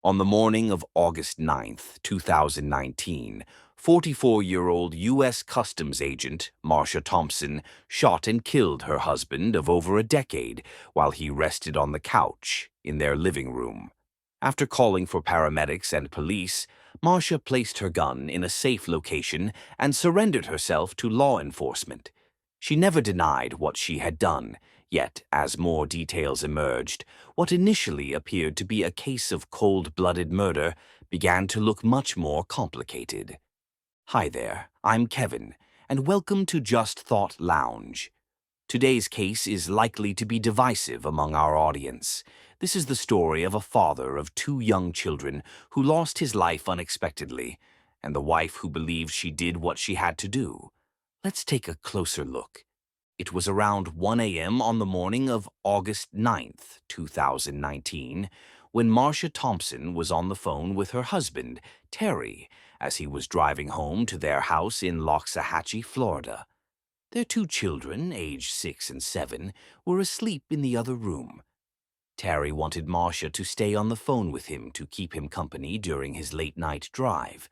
On the morning of August 9th, 2019, 44-year-old U.S. Customs agent Marcia Thompson shot and killed her husband of over a decade while he rested on the couch in their living room. After calling for paramedics and police, Marcia placed her gun in a safe location and surrendered herself to law enforcement. She never denied what she had done, yet, as more details emerged, what initially appeared to be a case of cold-blooded murder began to look much more complicated. Hi there, I'm Kevin, and welcome to Just Thought Lounge. Today's case is likely to be divisive among our audience. This is the story of a father of two young children who lost his life unexpectedly, and the wife who believed she did what she had to do. Let's take a closer look. It was around 1 a.m. on the morning of August 9th, 2019, when Marcia Thompson was on the phone with her husband, Terry, as he was driving home to their house in Loxahatchee, Florida. Their two children, aged 6 and 7, were asleep in the other room. Terry wanted Marcia to stay on the phone with him to keep him company during his late-night drive.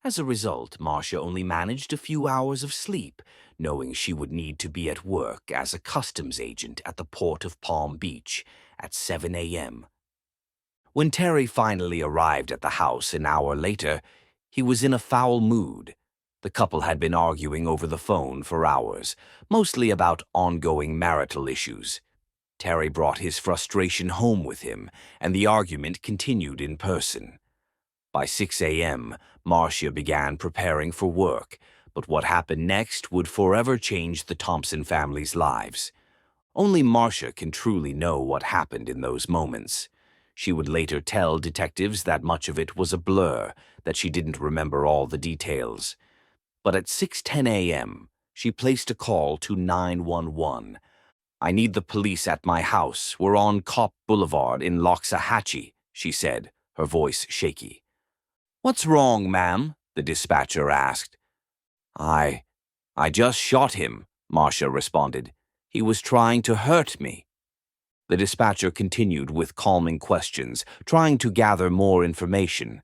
As a result, Marcia only managed a few hours of sleep, knowing she would need to be at work as a customs agent at the port of Palm Beach at 7 a.m. When Terry finally arrived at the house an hour later, he was in a foul mood. The couple had been arguing over the phone for hours, mostly about ongoing marital issues. Terry brought his frustration home with him, and the argument continued in person. By 6 a.m., Marcia began preparing for work, but what happened next would forever change the Thompson family's lives. Only Marcia can truly know what happened in those moments. She would later tell detectives that much of it was a blur, that she didn't remember all the details. But at 6:10 a.m., she placed a call to 911. "I need the police at my house. We're on Cop Boulevard in Loxahatchee," she said, her voice shaky. "What's wrong, ma'am?" the dispatcher asked. I just shot him," Marcia responded. "He was trying to hurt me." The dispatcher continued with calming questions, trying to gather more information.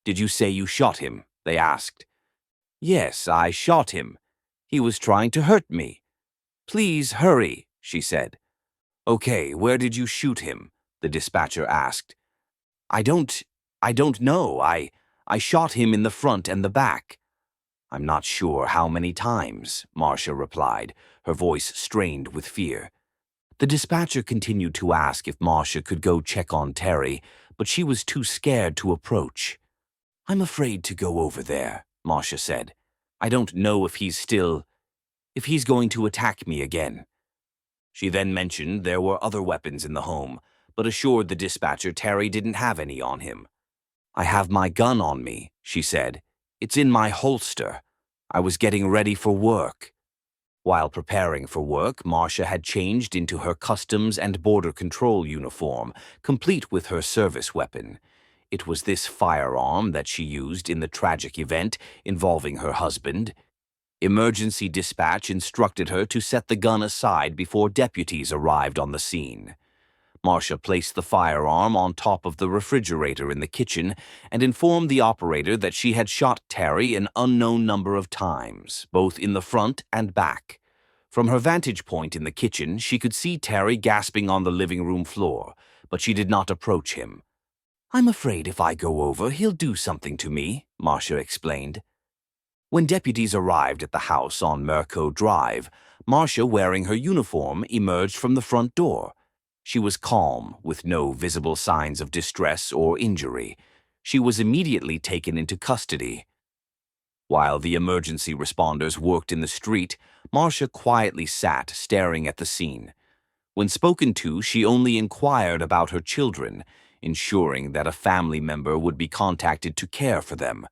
"Did you say you shot him?" they asked. "Yes, I shot him. He was trying to hurt me." "Please hurry," she said. "Okay, where did you shoot him?" the dispatcher asked. I don't know. I shot him in the front and the back." "I'm not sure how many times," Marcia replied, her voice strained with fear. The dispatcher continued to ask if Marcia could go check on Terry, but she was too scared to approach. "I'm afraid to go over there," Marcia said. "I don't know if he's going to attack me again." She then mentioned there were other weapons in the home, but assured the dispatcher Terry didn't have any on him. "I have my gun on me," she said. "It's in my holster. I was getting ready for work." While preparing for work, Marcia had changed into her Customs and Border Control uniform, complete with her service weapon. It was this firearm that she used in the tragic event involving her husband. Emergency dispatch instructed her to set the gun aside before deputies arrived on the scene. Marcia placed the firearm on top of the refrigerator in the kitchen and informed the operator that she had shot Terry an unknown number of times, both in the front and back. From her vantage point in the kitchen, she could see Terry gasping on the living room floor, but she did not approach him. "I'm afraid if I go over, he'll do something to me," Marcia explained. When deputies arrived at the house on Merco Drive, Marcia, wearing her uniform, emerged from the front door. She was calm, with no visible signs of distress or injury. She was immediately taken into custody. While the emergency responders worked in the street, Marcia quietly sat, staring at the scene. When spoken to, she only inquired about her children, ensuring that a family member would be contacted to care for them.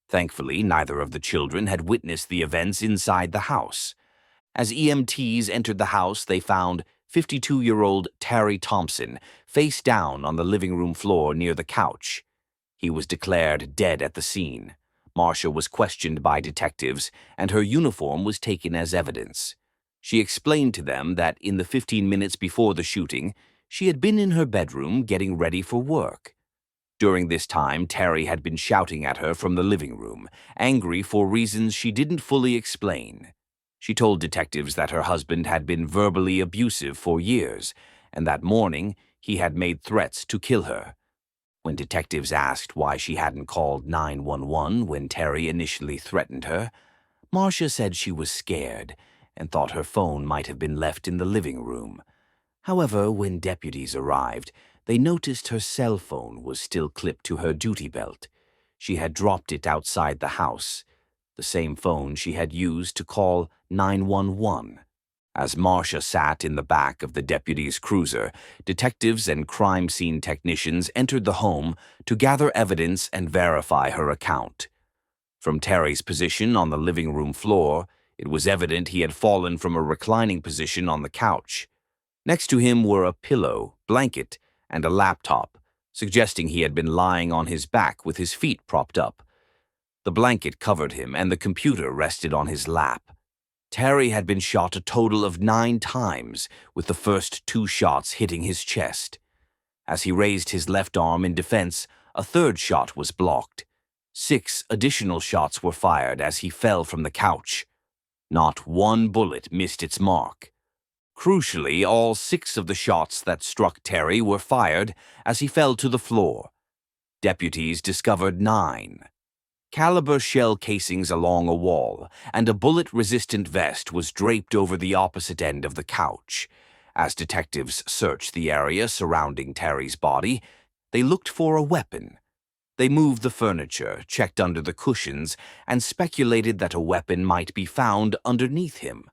Thankfully, neither of the children had witnessed the events inside the house. As EMTs entered the house, they found 52-year-old Terry Thompson face down on the living room floor near the couch. He was declared dead at the scene. Marcia was questioned by detectives, and her uniform was taken as evidence. She explained to them that in the 15 minutes before the shooting, she had been in her bedroom getting ready for work. During this time, Terry had been shouting at her from the living room, angry for reasons she didn't fully explain. She told detectives that her husband had been verbally abusive for years, and that morning he had made threats to kill her. When detectives asked why she hadn't called 911 when Terry initially threatened her, Marcia said she was scared and thought her phone might have been left in the living room. However, when deputies arrived, they noticed her cell phone was still clipped to her duty belt. She had dropped it outside the house, the same phone she had used to call 911. As Marcia sat in the back of the deputy's cruiser, detectives and crime scene technicians entered the home to gather evidence and verify her account. From Terry's position on the living room floor, it was evident he had fallen from a reclining position on the couch. Next to him were a pillow, blanket, and a laptop, suggesting he had been lying on his back with his feet propped up. The blanket covered him and the computer rested on his lap. Terry had been shot a total of 9 times, with the first 2 shots hitting his chest. As he raised his left arm in defense, a third shot was blocked. 6 additional shots were fired as he fell from the couch. Not one bullet missed its mark. Crucially, all 6 of the shots that struck Terry were fired as he fell to the floor. Deputies discovered 9 caliber shell casings along a wall, and a bullet-resistant vest was draped over the opposite end of the couch. As detectives searched the area surrounding Terry's body, they looked for a weapon. They moved the furniture, checked under the cushions, and speculated that a weapon might be found underneath him.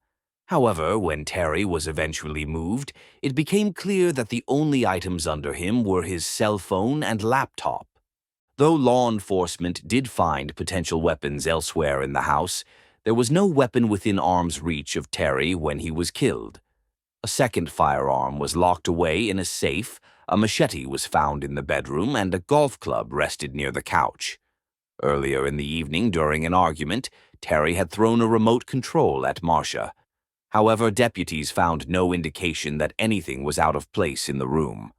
However, when Terry was eventually moved, it became clear that the only items under him were his cell phone and laptop. Though law enforcement did find potential weapons elsewhere in the house, there was no weapon within arm's reach of Terry when he was killed. A second firearm was locked away in a safe, a machete was found in the bedroom, and a golf club rested near the couch. Earlier in the evening, during an argument, Terry had thrown a remote control at Marcia. However, deputies found no indication that anything was out of place in the room.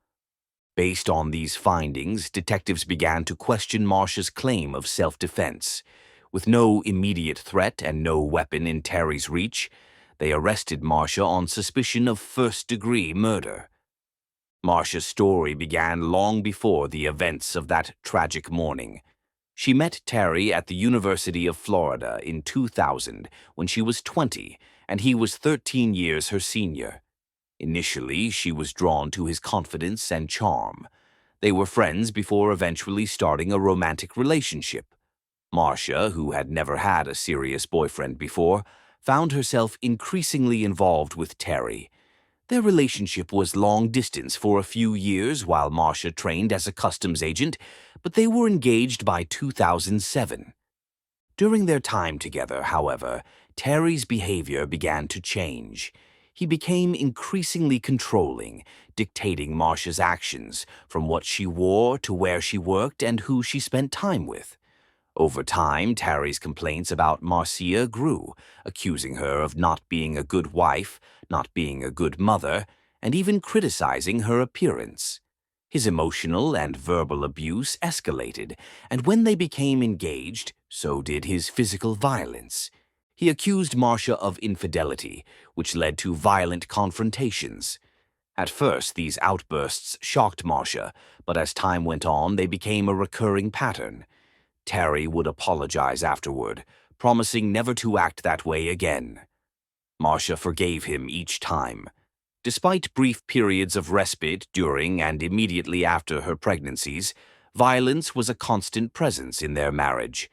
Based on these findings, detectives began to question Marcia's claim of self-defense. With no immediate threat and no weapon in Terry's reach, they arrested Marcia on suspicion of first-degree murder. Marcia's story began long before the events of that tragic morning. She met Terry at the University of Florida in 2000 when she was 20 and he was 13 years her senior. Initially, she was drawn to his confidence and charm. They were friends before eventually starting a romantic relationship. Marcia, who had never had a serious boyfriend before, found herself increasingly involved with Terry. Their relationship was long distance for a few years while Marcia trained as a customs agent, but they were engaged by 2007. During their time together, however, Terry's behavior began to change. He became increasingly controlling, dictating Marcia's actions, from what she wore to where she worked and who she spent time with. Over time, Terry's complaints about Marcia grew, accusing her of not being a good wife, not being a good mother, and even criticizing her appearance. His emotional and verbal abuse escalated, and when they became engaged, so did his physical violence. He accused Marcia of infidelity, which led to violent confrontations. At first, these outbursts shocked Marcia, but as time went on, they became a recurring pattern. Terry would apologize afterward, promising never to act that way again. Marcia forgave him each time. Despite brief periods of respite during and immediately after her pregnancies, violence was a constant presence in their marriage.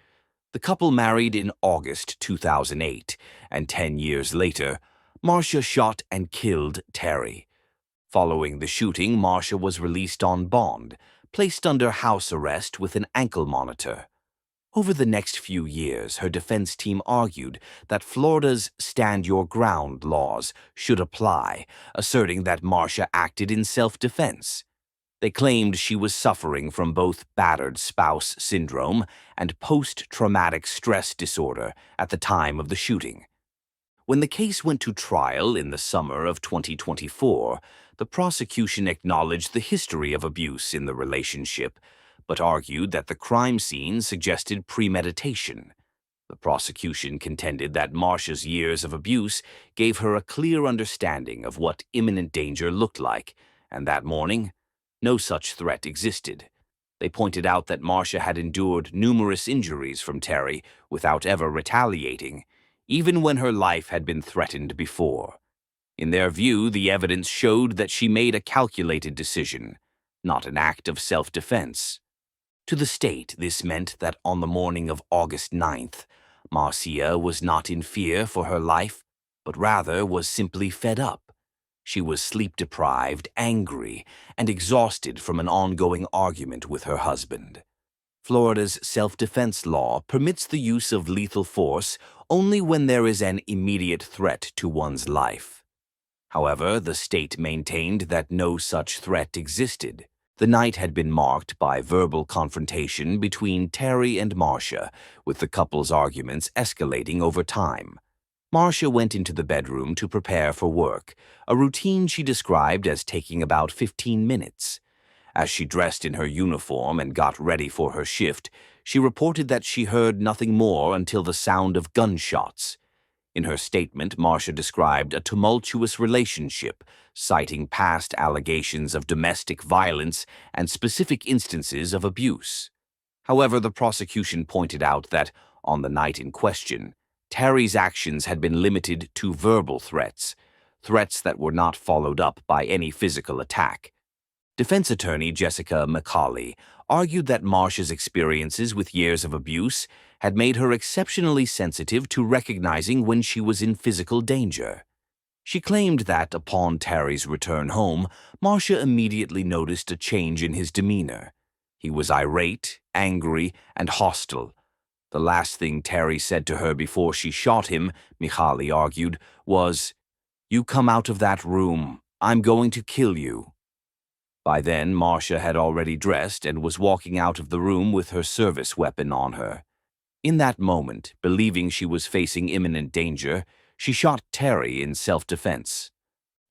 The couple married in August 2008, and 10 years later, Marcia shot and killed Terry. Following the shooting, Marcia was released on bond, placed under house arrest with an ankle monitor. Over the next few years, her defense team argued that Florida's Stand Your Ground laws should apply, asserting that Marcia acted in self-defense. They claimed she was suffering from both battered spouse syndrome and post-traumatic stress disorder at the time of the shooting. When the case went to trial in the summer of 2024, the prosecution acknowledged the history of abuse in the relationship, but argued that the crime scene suggested premeditation. The prosecution contended that Marcia's years of abuse gave her a clear understanding of what imminent danger looked like, and that morning, no such threat existed. They pointed out that Marcia had endured numerous injuries from Terry without ever retaliating, even when her life had been threatened before. In their view, the evidence showed that she made a calculated decision, not an act of self-defense. To the state, this meant that on the morning of August 9th, Marcia was not in fear for her life, but rather was simply fed up. She was sleep-deprived, angry, and exhausted from an ongoing argument with her husband. Florida's self-defense law permits the use of lethal force only when there is an immediate threat to one's life. However, the state maintained that no such threat existed. The night had been marked by verbal confrontation between Terry and Marcia, with the couple's arguments escalating over time. Marcia went into the bedroom to prepare for work, a routine she described as taking about 15 minutes. As she dressed in her uniform and got ready for her shift, she reported that she heard nothing more until the sound of gunshots. In her statement, Marcia described a tumultuous relationship, citing past allegations of domestic violence and specific instances of abuse. However, the prosecution pointed out that, on the night in question, Terry's actions had been limited to verbal threats that were not followed up by any physical attack. Defense attorney Jessica McCauley argued that Marcia's experiences with years of abuse had made her exceptionally sensitive to recognizing when she was in physical danger. She claimed that, upon Terry's return home, Marcia immediately noticed a change in his demeanor. He was irate, angry, and hostile. The last thing Terry said to her before she shot him, McCauley argued, was, "You come out of that room. I'm going to kill you." By then, Marcia had already dressed and was walking out of the room with her service weapon on her. In that moment, believing she was facing imminent danger, she shot Terry in self-defense.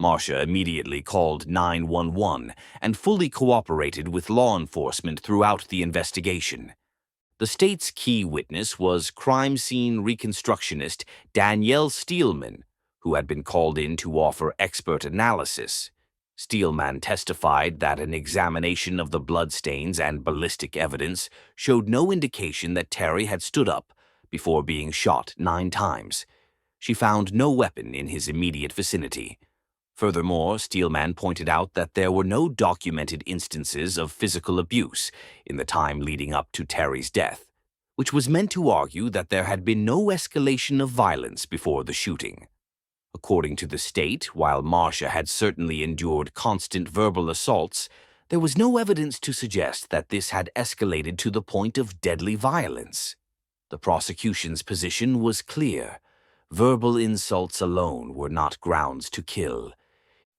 Marcia immediately called 911 and fully cooperated with law enforcement throughout the investigation. The state's key witness was crime scene reconstructionist Danielle Steelman, who had been called in to offer expert analysis. Steelman testified that an examination of the bloodstains and ballistic evidence showed no indication that Terry had stood up before being shot 9 times. She found no weapon in his immediate vicinity. Furthermore, Steelman pointed out that there were no documented instances of physical abuse in the time leading up to Terry's death, which was meant to argue that there had been no escalation of violence before the shooting. According to the state, while Marcia had certainly endured constant verbal assaults, there was no evidence to suggest that this had escalated to the point of deadly violence. The prosecution's position was clear. Verbal insults alone were not grounds to kill.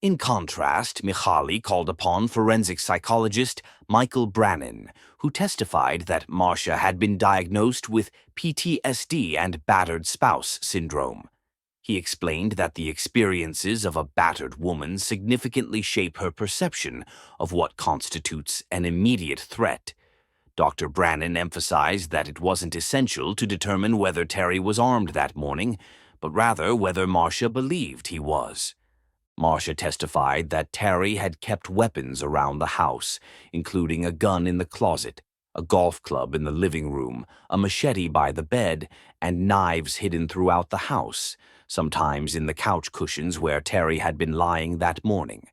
In contrast, McCauley called upon forensic psychologist Michael Brannon, who testified that Marcia had been diagnosed with PTSD and battered spouse syndrome. He explained that the experiences of a battered woman significantly shape her perception of what constitutes an immediate threat. Dr. Brannon emphasized that it wasn't essential to determine whether Terry was armed that morning, but rather whether Marcia believed he was. Marcia testified that Terry had kept weapons around the house, including a gun in the closet, a golf club in the living room, a machete by the bed, and knives hidden throughout the house, sometimes in the couch cushions where Terry had been lying that morning.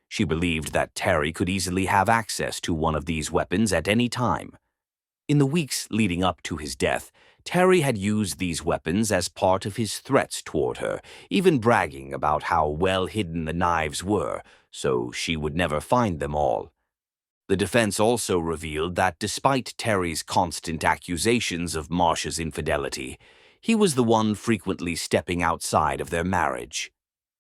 She believed that Terry could easily have access to one of these weapons at any time. In the weeks leading up to his death, Terry had used these weapons as part of his threats toward her, even bragging about how well hidden the knives were, so she would never find them all. The defense also revealed that despite Terry's constant accusations of Marcia's infidelity, he was the one frequently stepping outside of their marriage.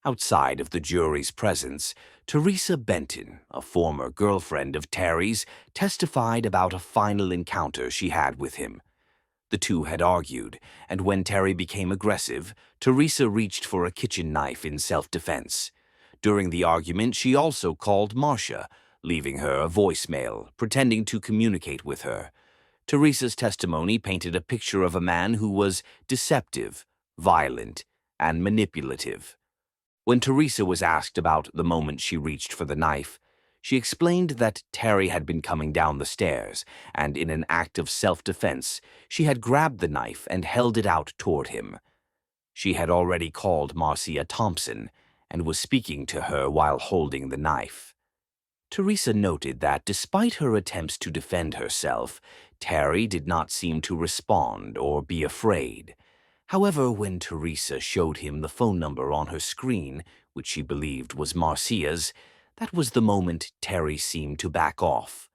Outside of the jury's presence, Teresa Benton, a former girlfriend of Terry's, testified about a final encounter she had with him. The two had argued, and when Terry became aggressive, Teresa reached for a kitchen knife in self-defense. During the argument, she also called Marcia, leaving her a voicemail, pretending to communicate with her. Teresa's testimony painted a picture of a man who was deceptive, violent, and manipulative. When Teresa was asked about the moment she reached for the knife, she explained that Terry had been coming down the stairs, and in an act of self-defense, she had grabbed the knife and held it out toward him. She had already called Marcia Thompson and was speaking to her while holding the knife. Teresa noted that despite her attempts to defend herself, Terry did not seem to respond or be afraid. However, when Teresa showed him the phone number on her screen, which she believed was Marcia's, that was the moment Terry seemed to back off.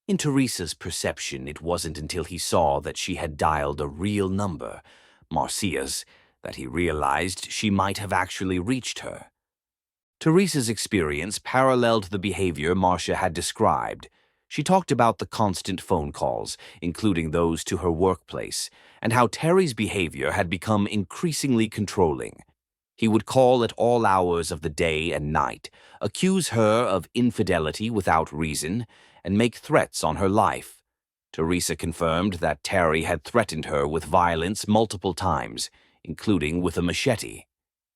In Teresa's perception, it wasn't until he saw that she had dialed a real number, Marcia's, that he realized she might have actually reached her. Teresa's experience paralleled the behavior Marcia had described. She talked about the constant phone calls, including those to her workplace, and how Terry's behavior had become increasingly controlling. He would call at all hours of the day and night, accuse her of infidelity without reason, and make threats on her life. Teresa confirmed that Terry had threatened her with violence multiple times, including with a machete.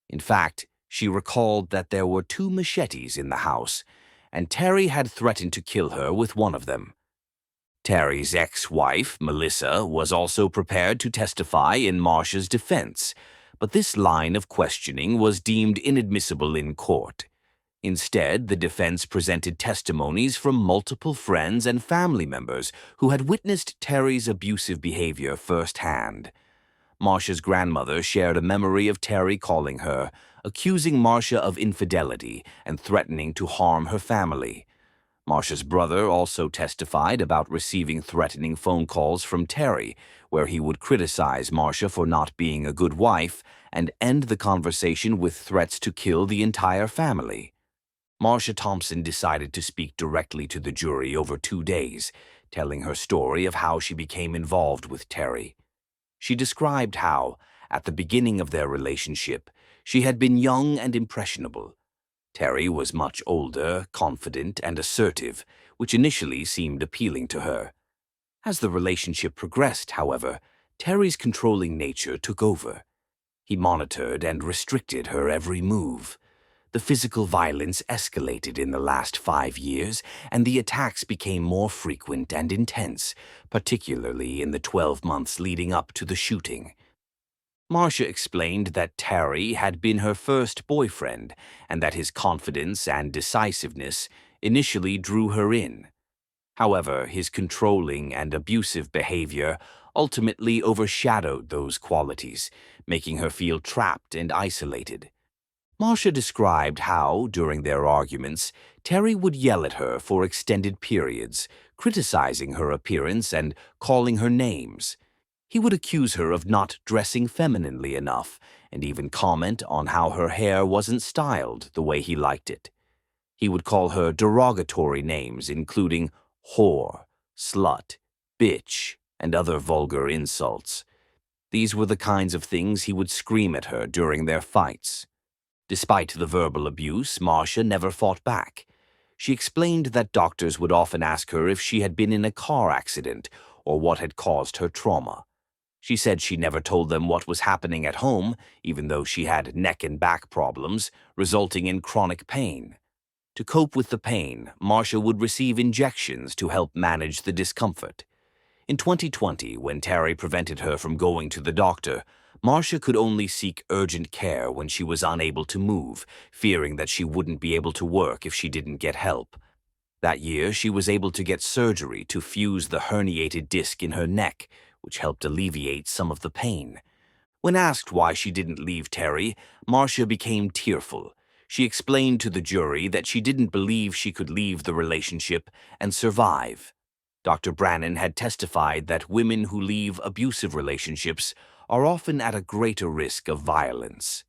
In fact, she recalled that there were 2 machetes in the house, and Terry had threatened to kill her with one of them. Terry's ex-wife, Melissa, was also prepared to testify in Marcia's defense, but this line of questioning was deemed inadmissible in court. Instead, the defense presented testimonies from multiple friends and family members who had witnessed Terry's abusive behavior firsthand. Marcia's grandmother shared a memory of Terry calling her, accusing Marcia of infidelity and threatening to harm her family. Marcia's brother also testified about receiving threatening phone calls from Terry, where he would criticize Marcia for not being a good wife and end the conversation with threats to kill the entire family. Marcia Thompson decided to speak directly to the jury over 2 days, telling her story of how she became involved with Terry. She described how, at the beginning of their relationship, she had been young and impressionable. Terry was much older, confident, and assertive, which initially seemed appealing to her. As the relationship progressed, however, Terry's controlling nature took over. He monitored and restricted her every move. The physical violence escalated in the last 5 years, and the attacks became more frequent and intense, particularly in the 12 months leading up to the shooting. Marcia explained that Terry had been her first boyfriend, and that his confidence and decisiveness initially drew her in. However, his controlling and abusive behavior ultimately overshadowed those qualities, making her feel trapped and isolated. Marcia described how, during their arguments, Terry would yell at her for extended periods, criticizing her appearance and calling her names. He would accuse her of not dressing femininely enough, and even comment on how her hair wasn't styled the way he liked it. He would call her derogatory names, including whore, slut, bitch, and other vulgar insults. These were the kinds of things he would scream at her during their fights. Despite the verbal abuse, Marcia never fought back. She explained that doctors would often ask her if she had been in a car accident or what had caused her trauma. She said she never told them what was happening at home, even though she had neck and back problems, resulting in chronic pain. To cope with the pain, Marcia would receive injections to help manage the discomfort. In 2020, when Terry prevented her from going to the doctor, Marcia could only seek urgent care when she was unable to move, fearing that she wouldn't be able to work if she didn't get help. That year, she was able to get surgery to fuse the herniated disc in her neck, which helped alleviate some of the pain. When asked why she didn't leave Terry, Marcia became tearful. She explained to the jury that she didn't believe she could leave the relationship and survive. Dr. Brannon had testified that women who leave abusive relationships are often at a greater risk of violence.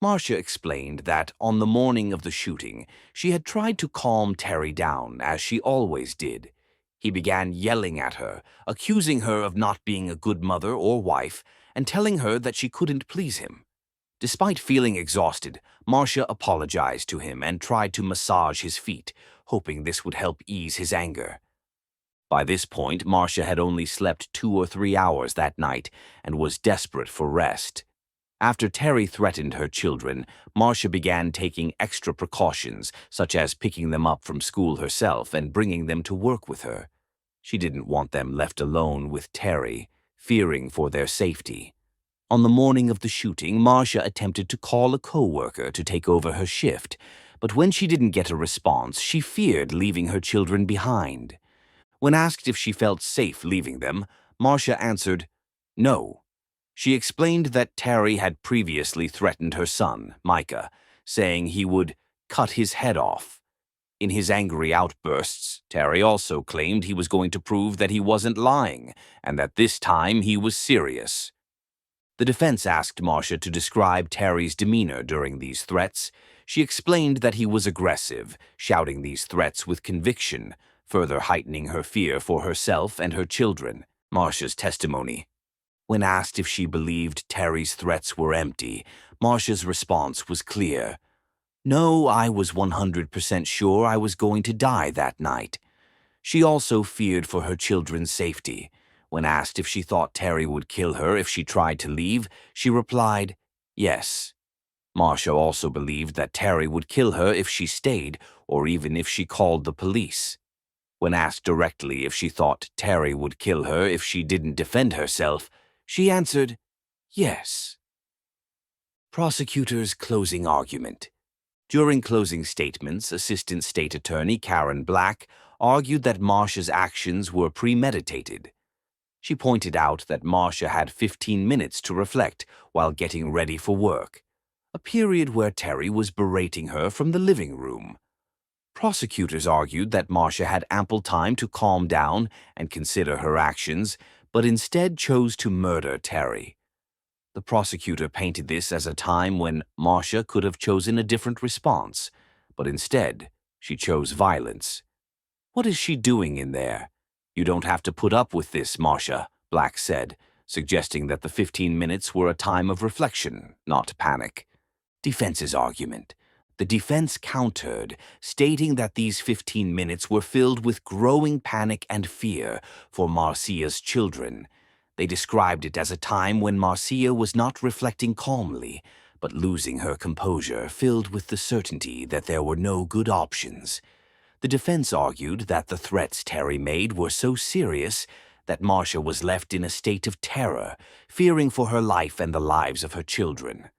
Marcia explained that on the morning of the shooting, she had tried to calm Terry down, as she always did. He began yelling at her, accusing her of not being a good mother or wife, and telling her that she couldn't please him. Despite feeling exhausted, Marcia apologized to him and tried to massage his feet, hoping this would help ease his anger. By this point, Marcia had only slept 2 or 3 hours that night and was desperate for rest. After Terry threatened her children, Marcia began taking extra precautions, such as picking them up from school herself and bringing them to work with her. She didn't want them left alone with Terry, fearing for their safety. On the morning of the shooting, Marcia attempted to call a co-worker to take over her shift, but when she didn't get a response, she feared leaving her children behind. When asked if she felt safe leaving them, Marcia answered, "No." She explained that Terry had previously threatened her son, Micah, saying he would cut his head off. In his angry outbursts, Terry also claimed he was going to prove that he wasn't lying, and that this time he was serious. The defense asked Marcia to describe Terry's demeanor during these threats. She explained that he was aggressive, shouting these threats with conviction, further heightening her fear for herself and her children. Marcia's testimony. When asked if she believed Terry's threats were empty, Marcia's response was clear. "No, I was 100% sure I was going to die that night." She also feared for her children's safety. When asked if she thought Terry would kill her if she tried to leave, she replied, "Yes." Marcia also believed that Terry would kill her if she stayed, or even if she called the police. When asked directly if she thought Terry would kill her if she didn't defend herself, she answered, "Yes." Prosecutor's closing argument. During closing statements, Assistant State Attorney Karen Black argued that Marcia's actions were premeditated. She pointed out that Marcia had 15 minutes to reflect while getting ready for work, a period where Terry was berating her from the living room. Prosecutors argued that Marcia had ample time to calm down and consider her actions, but instead chose to murder Terry. The prosecutor painted this as a time when Marcia could have chosen a different response, but instead she chose violence. "What is she doing in there? You don't have to put up with this, Marcia," Black said, suggesting that the 15 minutes were a time of reflection, not panic. Defense's argument. The defense countered, stating that these 15 minutes were filled with growing panic and fear for Marcia's children. They described it as a time when Marcia was not reflecting calmly, but losing her composure, filled with the certainty that there were no good options. The defense argued that the threats Terry made were so serious that Marcia was left in a state of terror, fearing for her life and the lives of her children.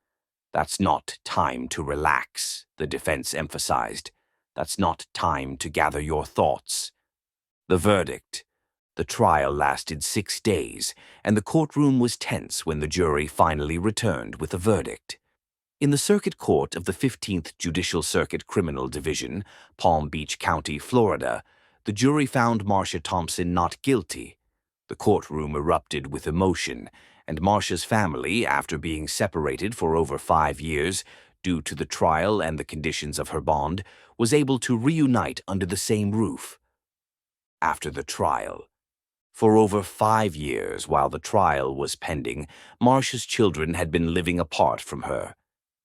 "That's not time to relax," the defense emphasized. "That's not time to gather your thoughts." The verdict. The trial lasted 6 days, and the courtroom was tense when the jury finally returned with a verdict. In the Circuit Court of the 15th Judicial Circuit Criminal Division, Palm Beach County, Florida, the jury found Marcia Thompson not guilty. The courtroom erupted with emotion, and Marcia's family, after being separated for over 5 years due to the trial and the conditions of her bond, was able to reunite under the same roof. After the trial. For over 5 years, while the trial was pending, Marcia's children had been living apart from her.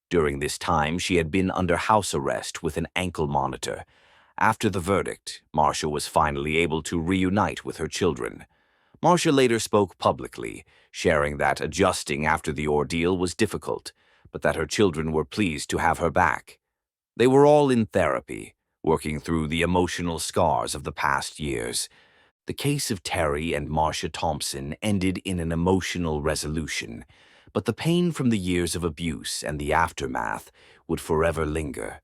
During this time, she had been under house arrest with an ankle monitor. After the verdict, Marcia was finally able to reunite with her children. Marcia later spoke publicly, sharing that adjusting after the ordeal was difficult, but that her children were pleased to have her back. They were all in therapy, working through the emotional scars of the past years. The case of Terry and Marcia Thompson ended in an emotional resolution, but the pain from the years of abuse and the aftermath would forever linger.